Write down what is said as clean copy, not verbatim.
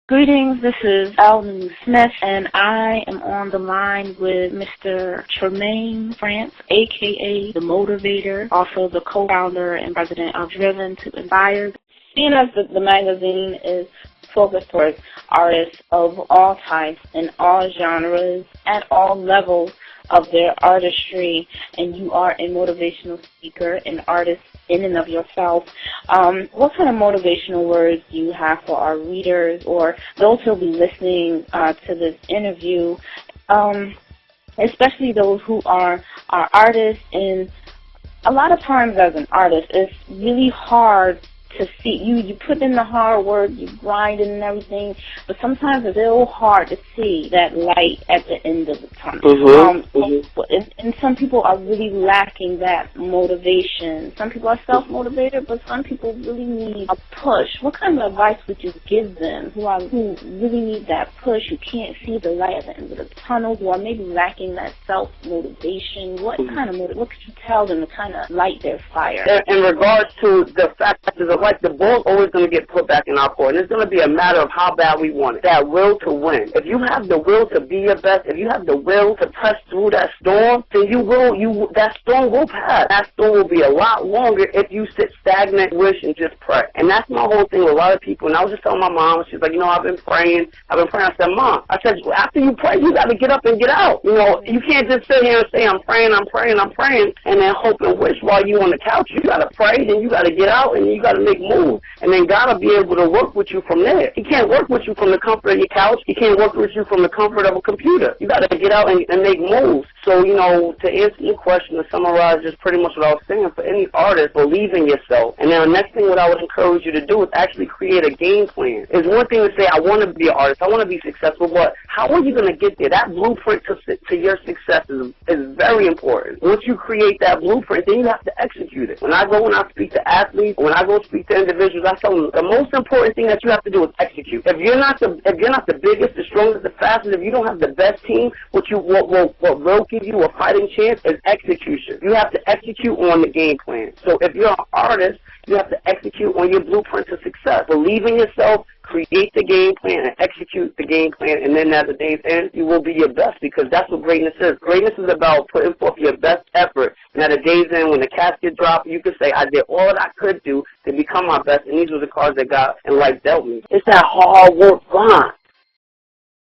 Greetings, this is Alden Smith, and I am on the line with Mr. Tremaine France, a.k.a. the Motivator, also the co-founder and president of Driven to Inspire. Seeing as the magazine is focused towards artists of all types and all genres at all levels of their artistry, and you are a motivational speaker and artist in and of yourself, what kind of motivational words do you have for our readers or those who will be listening to this interview, especially those who are artists? And a lot of times as an artist, it's really hard to see. You put in the hard work, you grind and everything, but sometimes it's a little hard to see that light at the end of the tunnel. And some people are really lacking that motivation. Some people are self-motivated, but some people really need a push. What kind of advice would you give them who really need that push, who can't see the light at the end of the tunnel, who are maybe lacking that self-motivation? What kind of what could you tell them to kind of light their fire? In regards to the fact that the ball's always going to get put back in our court, and it's going to be a matter of how bad we want it. That will to win. If you have the will to be your best, if you have the will to press through that storm, then that storm will pass. That storm will be a lot longer if you sit stagnant, wish, and just pray. And that's my whole thing with a lot of people. And I was just telling my mom, she's like, I've been praying. I said, Mom, after you pray, you got to get up and get out. You can't just sit here and say, I'm praying, and then hope and wish while you on the couch. You got to pray, then you got to get out, and you got to make moves. And then God will be able to work with you from there. He can't work with you from the comfort of your couch. He can't work with you from the comfort of a computer. You got to get out and make moves. So, to answer your question, to summarize just pretty much what I was saying, for any artist, believe in yourself. And then the next thing what I would encourage you to do is actually create a game plan. It's one thing to say, I want to be an artist, I want to be successful, but how are you going to get there? That blueprint to your success is very important. Once you create that blueprint, then you have to execute it. When I speak to athletes, when I go speak to individuals, I tell them the most important thing that you have to do is execute. If you're not the biggest, the strongest, the fastest, if you don't have the best team, what will give you a fighting chance is execution. You have to execute on the game plan. So if you're an artist, you have to execute on your blueprint to success. Believe in yourself, create the game plan, and execute the game plan, and then at the day's end, you will be your best, because that's what greatness is. Greatness is about putting forth your best effort, and at the day's end, when the casket drops, you can say, I did all that I could do to become my best, and these were the cards that God and life dealt me. It's that hard work grind.